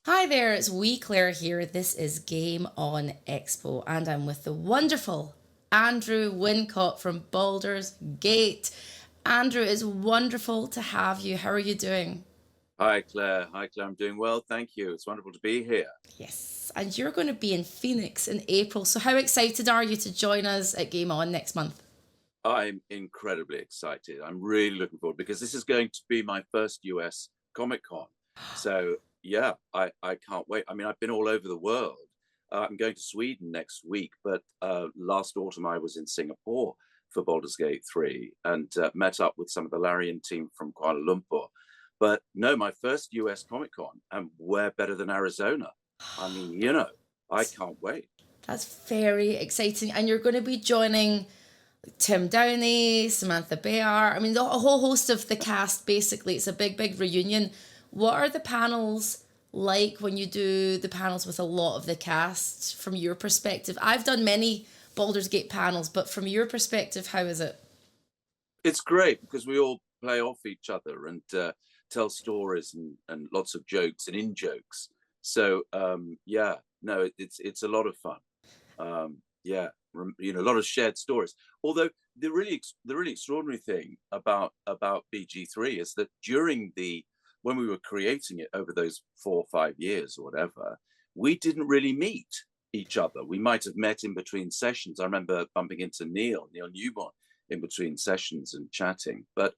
Hi there, it's Wee Claire here. This is Game On Expo, and I'm with the wonderful Andrew Wincott from Baldur's Gate. Andrew, it's wonderful to have you. How are you doing? Hi, Claire. Hi, Claire. I'm doing well. Thank you. It's wonderful to be here. Yes, and you're going to be in Phoenix in April. So, how excited are you to join us at Game On next month? I'm incredibly excited. I'm really looking forward because this is going to be my first US Comic Con. So, yeah, I can't wait. I mean, I've been all over the world. I'm going to Sweden next week, but last autumn I was in Singapore for Baldur's Gate 3 and met up with some of the Larian team from Kuala Lumpur. But no, my first US Comic Con, and where better than Arizona? I mean, I can't wait. That's very exciting. And you're going to be joining Tim Downey, Samantha Bayar. I mean, a whole host of the cast, basically. It's a big, big reunion. What are the panels like when you do the panels with a lot of the cast from your perspective? I've done many Baldur's Gate panels, but from your perspective, how is it? It's great because we all play off each other and tell stories and lots of jokes and in jokes. So yeah, no, it's a lot of fun. Yeah, a lot of shared stories. Although the really extraordinary thing about BG3 is that during the when we were creating it over those 4 or 5 years or whatever, we didn't really meet each other. We might have met in between sessions. I remember bumping into Neil Newborn in between sessions and chatting. But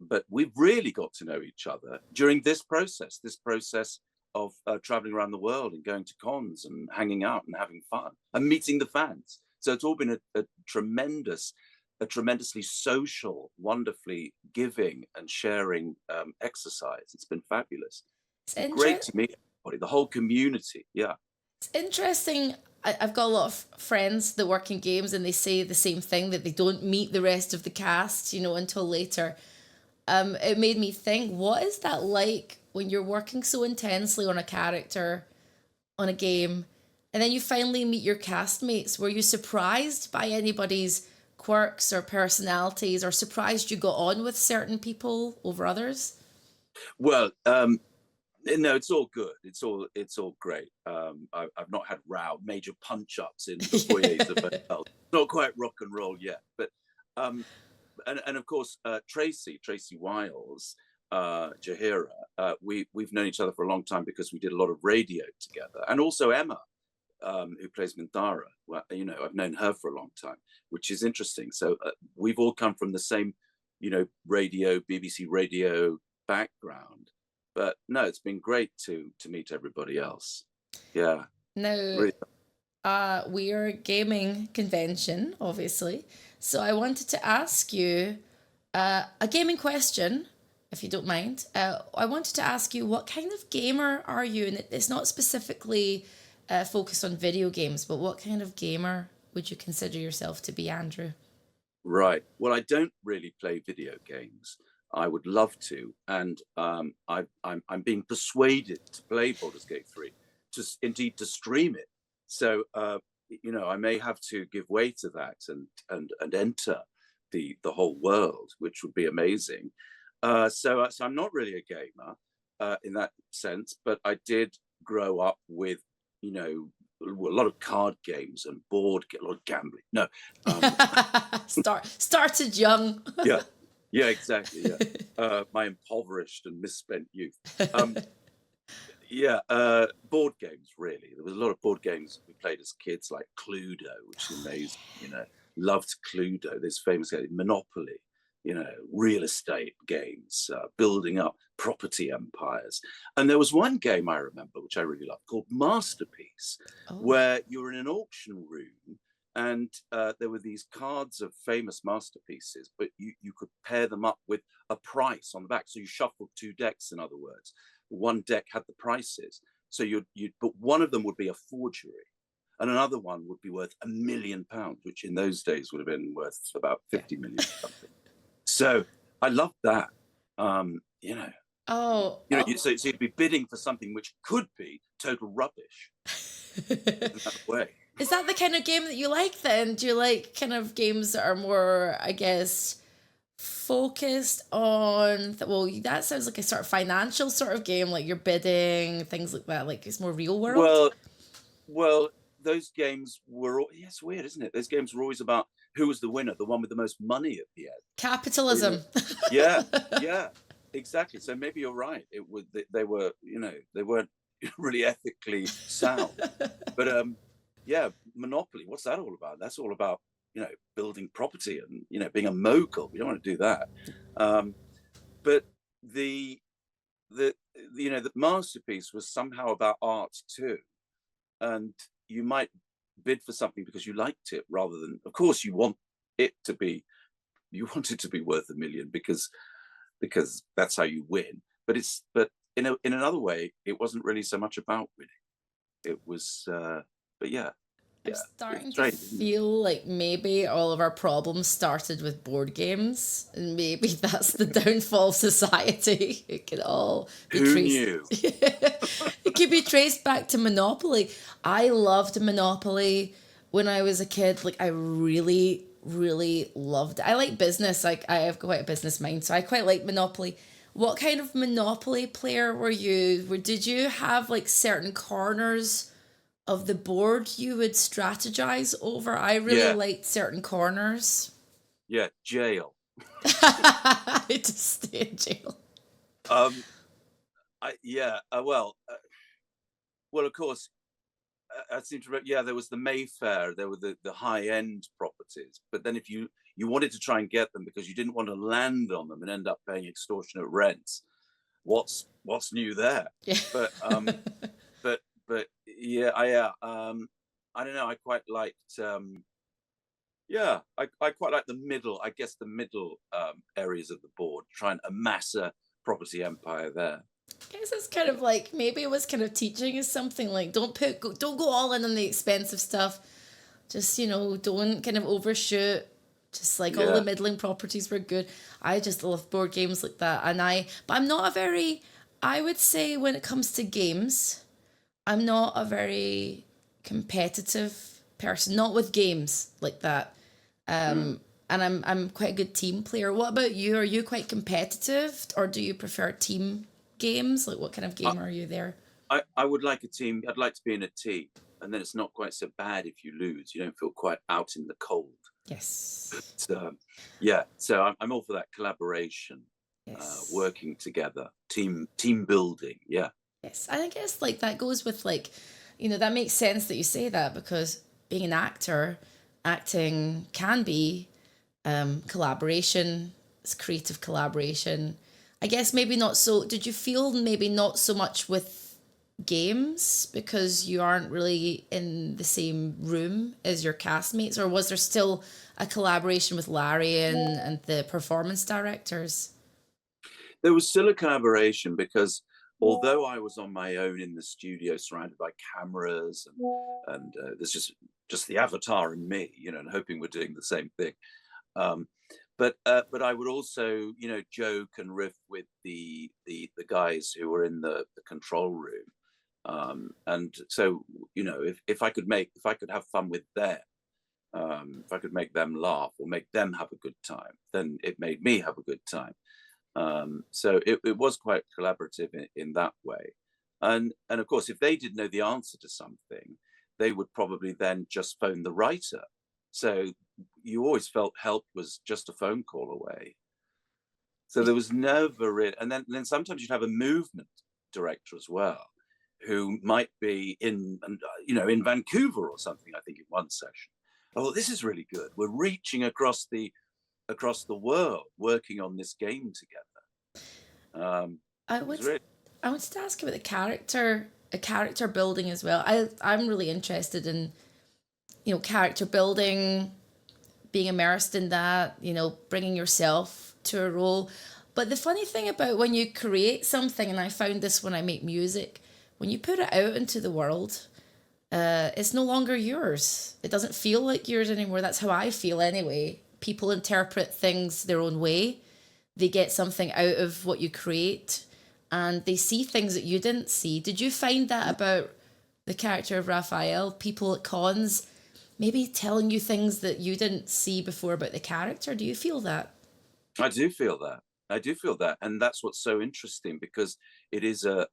but we've really got to know each other during this process of traveling around the world and going to cons and hanging out and having fun and meeting the fans. So it's all been a tremendously social, wonderfully giving and sharing exercise. It's been fabulous. It's, It's been great inter- to meet everybody, the whole community. Yeah. it's interesting. I've got a lot of friends that work in games and they say the same thing that they don't meet the rest of the cast, until later. It made me think, what is that like when you're working so intensely on a character, on a game, and then you finally meet your castmates? Were you surprised by anybody's quirks or personalities, or surprised you got on with certain people over others? Well, no, it's all good. It's all great. I've not had major punch ups in the foyers of hotels. Not quite rock and roll yet, but um, and of course Tracy Wiles, Jahira. We've known each other for a long time because we did a lot of radio together, and also Emma, who plays Minthara. Well, I've known her for a long time, which is interesting. So we've all come from the same, radio, BBC radio background. But no, it's been great to meet everybody else. Yeah, Now, really. we are a gaming convention, obviously. So I wanted to ask you a gaming question, if you don't mind. I wanted to ask you, what kind of gamer are you? And it's not specifically focused on video games, but what kind of gamer would you consider yourself to be, Andrew? Right. Well, I don't really play video games. I would love to, and I'm being persuaded to play Baldur's Gate 3, indeed to stream it. So I may have to give way to that and enter the whole world, which would be amazing. So I'm not really a gamer in that sense, but I did grow up with a lot of card games and a lot of gambling. No, um, Started young. yeah, yeah, exactly. Yeah, my impoverished and misspent youth. Um, yeah, board games. Really, there was a lot of board games we played as kids, like Cluedo, which is amazing. Loved Cluedo. This famous game, Monopoly. Real estate games, building up property empires. And there was one game I remember, which I really loved, called Masterpiece, Oh. where you were in an auction room and there were these cards of famous masterpieces, but you could pair them up with a price on the back. So you shuffled two decks, in other words. One deck had the prices. So but one of them would be a forgery, and another one would be worth £1 million, which in those days would have been worth about Yeah. 50 million something. So I loved that. Um, you know, Oh, oh. so you'd be bidding for something which could be total rubbish in that way. Is that the kind of game that you like then? Do you like kind of games that are more, I guess, focused on well, that sounds like a sort of financial sort of game, like you're bidding, things like that. Like it's more real world. Well, well, those games were yeah, it's weird, isn't it? Those games were always about who was the winner, the one with the most money at the end. You know? Capitalism. Yeah, yeah, exactly. So maybe you're right. It would they were, they weren't really ethically sound. But yeah, Monopoly, what's that all about? That's all about, building property and, being a mogul. We don't want to do that. Um, but the the the masterpiece was somehow about art too. And you might bid for something because you liked it rather than, of course, you want it to be worth 1 million because that's how you win. But in another way, it wasn't really so much about winning. It was, but yeah, I'm yeah, starting it's to strange, isn't it? feel like maybe all of our problems started with board games, and maybe that's the downfall of society. It could all be Who traced. knew? It could be traced back to Monopoly. I loved Monopoly when I was a kid. Like I really, really loved it. I like business. Like I have quite a business mind, so I quite like Monopoly. What kind of Monopoly player were you? Did you have like certain corners of the board you would strategize over? I really Yeah, liked certain corners. yeah, jail. I had to stay in jail. Um, yeah, well, of course, I seem to remember, yeah, there was the Mayfair, there were the high end properties, but then if you wanted to try and get them because you didn't want to land on them and end up paying extortionate rents, what's new there? Yeah. But but yeah, I don't know. I quite liked yeah, I quite like the middle. I guess the middle areas of the board. Try and amass a property empire there. I guess it's kind of like maybe it was kind of teaching us something like don't go all in on the expensive stuff. Just don't kind of overshoot. Just like all the Yeah, middling properties were good. I just love board games like that, but I'm not a very. I would say when it comes to games, I'm not a very competitive person. Not with games like that. mm. And I'm quite a good team player. What about you? Are you quite competitive, or do you prefer team games? Like, what kind of I, game are you there? I would like a team. I'd like to be in a team, and then it's not quite so bad if you lose. You don't feel quite out in the cold. Yes, So, yeah, so I'm all for that collaboration, yes, working together, team building. Yeah, yes. I guess like that goes with like, that makes sense that you say that because being an actor, acting can be collaboration. It's creative collaboration. I guess maybe not so. Did you feel maybe not so much with games because you aren't really in the same room as your castmates, or was there still a collaboration with Larry and the performance directors? there was still a collaboration because although I was on my own in the studio, surrounded by cameras and there's just the avatar and me, and hoping we're doing the same thing. Um, but I would also, joke and riff with the guys who were in the control room. And so, if I could have fun with them, if I could make them laugh or make them have a good time, then it made me have a good time. So it was quite collaborative in that way. And of course, if they didn't know the answer to something, they would probably then just phone the writer. So you always felt help was just a phone call away. So there was never it. And then sometimes you'd have a movement director as well, who might be in Vancouver or something. I think in one session. Oh, this is really good. We're reaching across the world, working on this game together. I It would was really I wanted to ask about a character building as well. I'm really interested in character building, being immersed in that, bringing yourself to a role. But the funny thing about when you create something, and I found this when I make music, when you put it out into the world, it's no longer yours. It doesn't feel like yours anymore. That's how I feel anyway. People interpret things their own way. They get something out of what you create and they see things that you didn't see. Did you find that about the character of Raphael? People at cons maybe telling you things that you didn't see before about the character? Do you feel that? I do feel that. I do feel that, and that's what's so interesting because it is a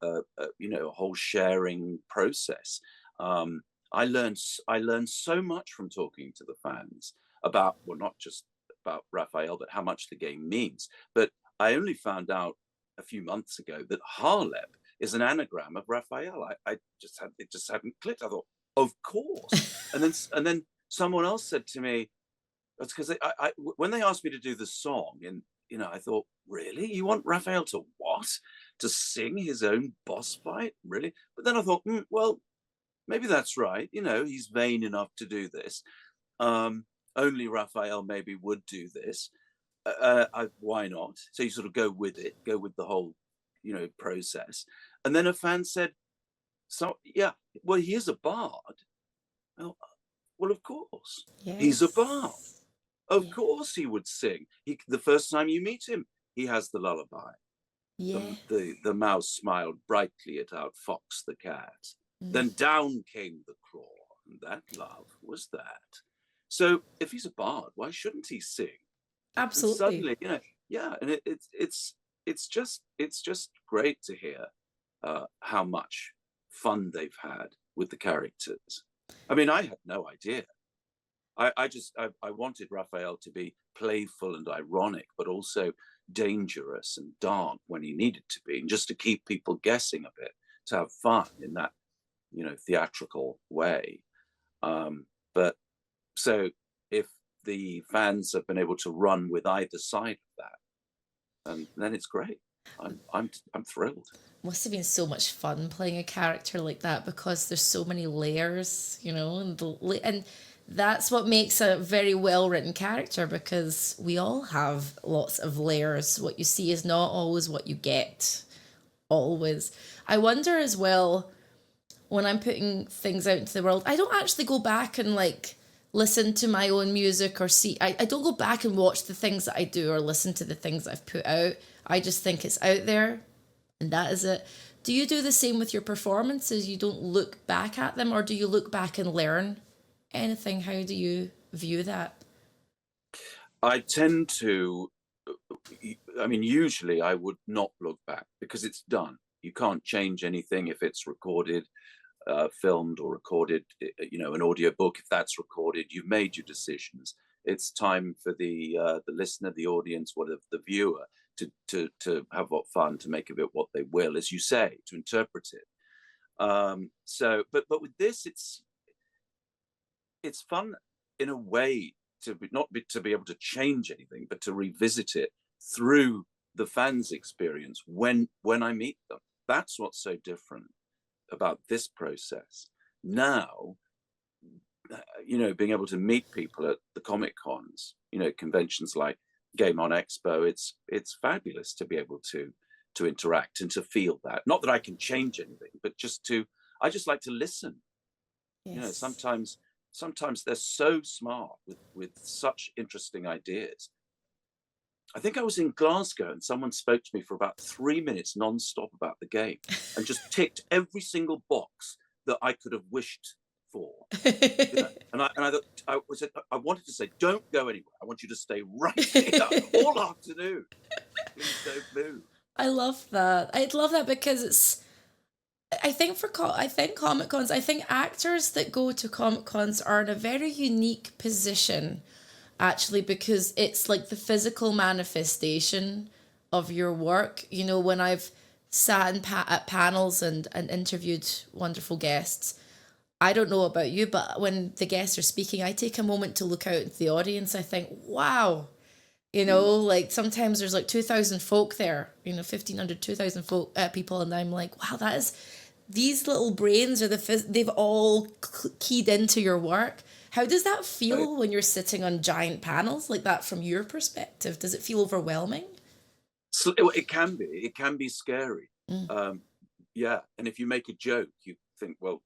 whole sharing process. Um, I learned so much from talking to the fans about, well, not just about Raphael, but how much the game means. But I only found out a few months ago that Harlep is an anagram of Raphael. It just hadn't clicked. I thought, of course, and then someone else said to me, that's because when they asked me to do the song, and I thought, really, you want Raphael to what? To sing his own boss fight, really? But then I thought, well, maybe that's right. He's vain enough to do this. Um, Only Raphael maybe would do this. Why not? So you sort of go with it, go with the whole, process. And then a fan said, "So yeah, well, he is a bard." Well, well, of course, he's a bard. Yes. Of Yeah. course he would sing. The first time you meet him, he has the lullaby. Yeah. The mouse smiled brightly at our fox the cat. Mm. Then down came the claw, and that love was that. So if he's a bard, why shouldn't he sing? And Absolutely. suddenly, yeah, and it's just great to hear how much fun they've had with the characters. I mean, I had no idea. I wanted Raphael to be playful and ironic, but also dangerous and dark when he needed to be, and just to keep people guessing a bit, to have fun in that, theatrical way. But so if the fans have been able to run with either side of that, and then it's great. I'm thrilled. Must have been so much fun playing a character like that because there's so many layers, and that's what makes a very well written character because we all have lots of layers. What you see is not always what you get. Always. I wonder as well when I'm putting things out into the world, I don't actually go back and like listen to my own music or see, I don't go back and watch the things that I do or listen to the things I've put out. I just think it's out there and that is it. Do you do the same with your performances? You don't look back at them, or do you look back and learn anything? How do you view that? I tend to, I mean, usually I would not look back because it's done. You can't change anything if it's recorded, filmed or recorded, an audio book. If that's recorded, you've made your decisions. It's time for the listener, the audience, whatever, the viewer, to have what fun, to make of it what they will, as you say, to interpret it. But with this, it's fun in a way to be able to change anything, but to revisit it through the fans' experience when I meet them. That's what's so different about this process. Now, being able to meet people at the Comic Cons, conventions like Game On Expo, it's fabulous to be able to interact and to feel that. Not that I can change anything, but I just like to listen. Yes. Sometimes they're so smart with such interesting ideas. I think I was in Glasgow and someone spoke to me for about 3 minutes non-stop about the game and just ticked every single box that I could have wished for. And I thought I wanted to say, don't go anywhere. I want you to stay right here all afternoon. Please don't move. I love that. I love that because I think Comic Cons. I think actors that go to Comic Cons are in a very unique position, actually, because it's like the physical manifestation of your work. When I've sat at panels and interviewed wonderful guests, I don't know about you, but when the guests are speaking, I take a moment to look out into the audience. I think, wow, like sometimes there's like 2,000 folk there, 1,500, 2,000 folk, people. And I'm like, wow, these little brains they've all keyed into your work. How does that So, feel when you're sitting on giant panels like that from your perspective? Does it feel overwhelming? so it can be scary. Mm. Yeah, and if you make a joke, you think, well,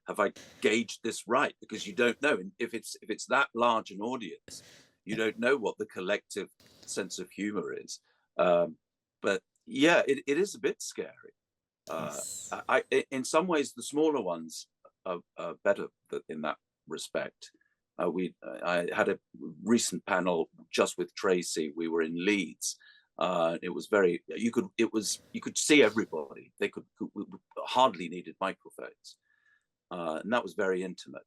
have I gauged this right? Because you don't know, and if it's that large an audience, you don't know what the collective sense of humor is. But yeah, it is a bit scary. Uh, Yes. in some ways, the smaller ones are better in that respect. I had a recent panel just with Tracy. We were in Leeds. It was very, you could see everybody. They we hardly needed microphones. And that was very intimate.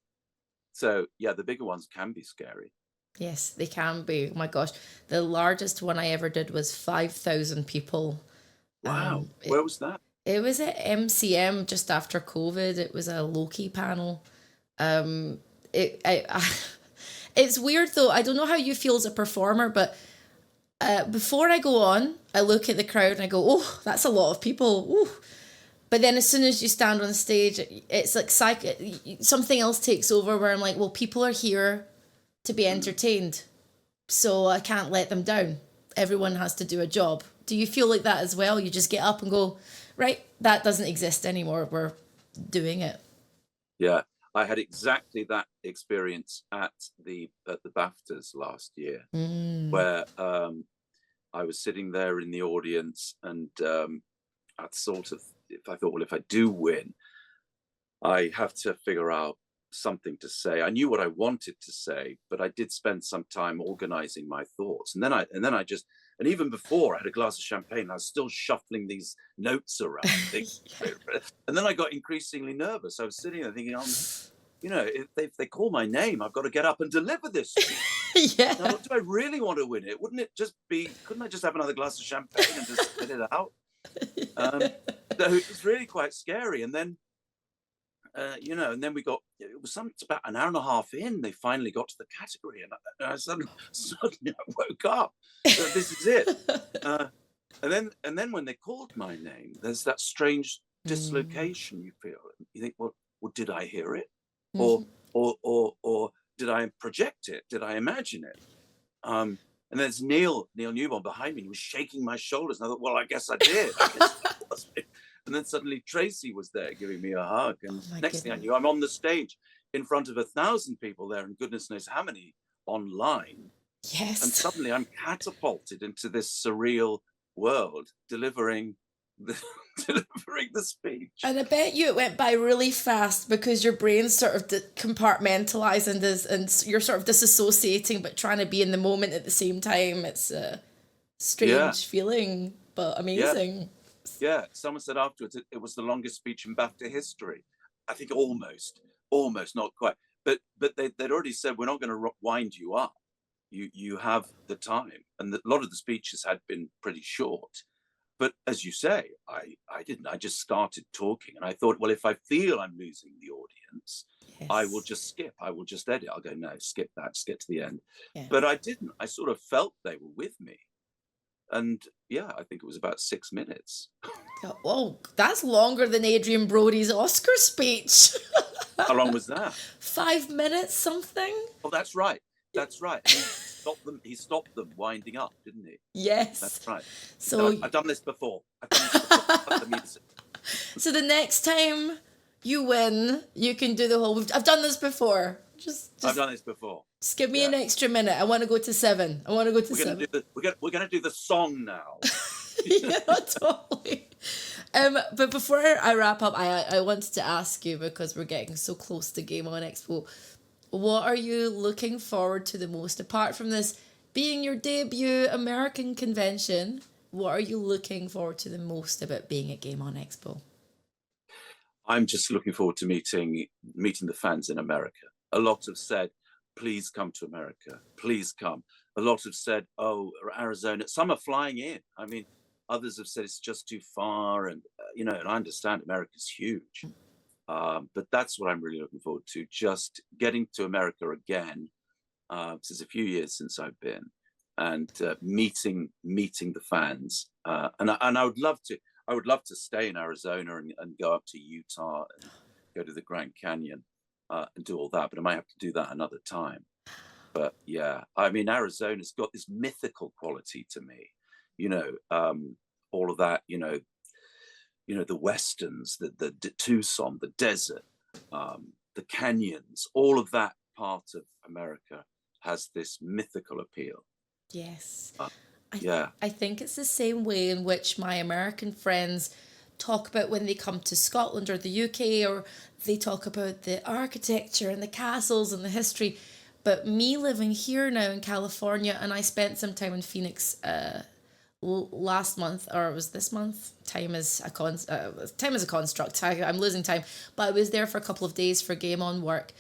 So yeah, the bigger ones can be scary. Yes, they can be. Oh my gosh. The largest one I ever did was 5,000 people. Wow. Where was that? It was at MCM just after COVID. It was a Loki panel. It's weird though. I don't know how you feel as a performer, but before I go on, I look at the crowd and I go, "Oh, that's a lot of people." Ooh. But then as soon as you stand on stage, it's like something else takes over where I'm like, "Well, people are here to be entertained, so I can't let them down. Everyone has to do a job." Do you feel like that as well? You just get up and go, "Right, that doesn't exist anymore. We're doing it." Yeah. I had exactly that experience at the BAFTAs last year, where I was sitting there in the audience, and I thought, well, if I do win, I have to figure out something to say. I knew what I wanted to say, but I did spend some time organizing my thoughts, and then even before, I had a glass of champagne. I was still shuffling these notes around. And then I got increasingly nervous. I was sitting there thinking, if they call my name, I've got to get up and deliver this speech. Yeah. Now, do I really want to win it? Couldn't I just have another glass of champagne and just spit it out? So it was really quite scary. And then, and then it was about an hour and a half in, they finally got to the category, and I suddenly I woke up. So this is it. And then when they called my name, there's that strange dislocation you feel. You think, well, did I hear it? Or did I project it? Did I imagine it? And there's Neil Newborn behind me. He was shaking my shoulders, and I thought, well, I guess I did. I guess that was it. And then suddenly Tracy was there giving me a hug. And next thing I knew, I'm on the stage in front of 1,000 people there, and goodness knows how many online. Yes. And suddenly I'm catapulted into this surreal world, delivering the speech. And I bet you it went by really fast because your brain's sort of compartmentalizing and you're sort of disassociating but trying to be in the moment at the same time. It's a strange feeling, but amazing. Yeah, someone said afterwards it was the longest speech in BAFTA history. I think almost, not quite. But they'd already said, we're not going to wind you up. You have the time. And a lot of the speeches had been pretty short. But as you say, I didn't. I just started talking, and I thought, well, if I feel I'm losing the audience, I will just skip. I will just edit. I'll go, no, skip that, just get to the end. Yeah. But I didn't. I sort of felt they were with me. And yeah, I think it was about 6 minutes. Oh, that's longer than Adrian Brody's Oscar speech. How long was that? 5 minutes something. Oh, that's right. That's right. He stopped them winding up, didn't he? Yes. That's right. So I've done this before. So the next time you win, you can do the whole. I've done this before. I've done this before. Just give me an extra minute. I want to go to 7. I want to go to 7. We're going to do the song now. Yeah, totally. But before I wrap up, I wanted to ask you, because we're getting so close to Game On Expo, what are you looking forward to the most, apart from this being your debut American convention? What are you looking forward to the most about being at Game On Expo? I'm just looking forward to meeting the fans in America. A lot have said, please come to America, please come. A lot have said, oh, Arizona. Some are flying in. I mean, others have said it's just too far. And, and I understand America's huge. But that's what I'm really looking forward to, just getting to America again. It's a few years since I've been, and meeting the fans. And I would love to stay in Arizona and go up to Utah and go to the Grand Canyon and do all that. But I might have to do that another time. But yeah, I mean, Arizona's got this mythical quality to me. All of that, the westerns, the Tucson, the desert, the canyons, all of that part of America has this mythical appeal. Yes. I think it's the same way in which my American friends talk about when they come to Scotland or the UK, or they talk about the architecture and the castles and the history. But me living here now in California, and I spent some time in Phoenix last month, or it was this month. Time is a construct. I'm losing time, but I was there for a couple of days for Game On work,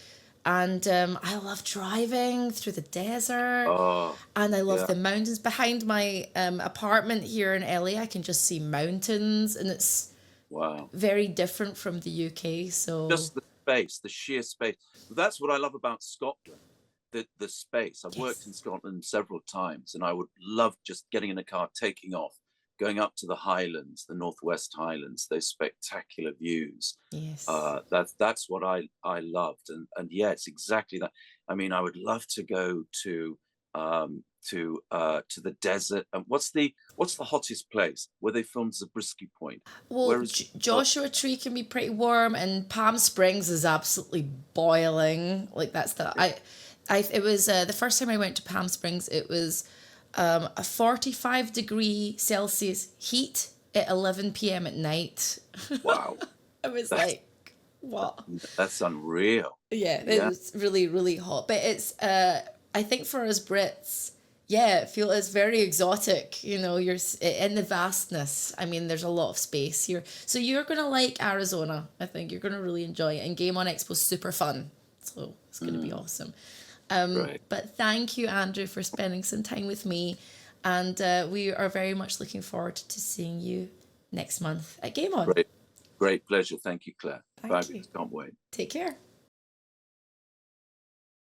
and I love driving through the desert, Oh, and I love yeah. the mountains behind my apartment here in LA. I can just see mountains, and it's Wow. very different from the UK. So Just the space, the sheer space. That's what I love about Scotland. The space. I've worked in yes, Scotland several times, and I would love just getting in a car, taking off, going up to the Highlands, the Northwest Highlands, those spectacular views. yes. That's what I loved, and yes, exactly that. I mean, I would love to go to the desert. And what's the hottest place where they filmed Zabriskie Point? Well, Where is it? Oh, Joshua Tree can be pretty warm, and Palm Springs is absolutely boiling. Like that's the it was the first time I went to Palm Springs. It was a 45-degree Celsius heat at 11 p.m. at night. wow, I was that's like, what? that's unreal. Yeah, it Yeah. was really, really hot. But it's I think for us Brits, yeah, it's very exotic. You know, in the vastness. I mean, there's a lot of space here. So you're gonna like Arizona. I think you're gonna really enjoy it. And Game On Expo's super fun. So it's gonna be awesome. Great, But thank you, Andrew, for spending some time with me. And we are very much looking forward to seeing you next month at Game On. great, great pleasure. Thank you, Claire. Thank you. Fabulous. Can't wait. Take care.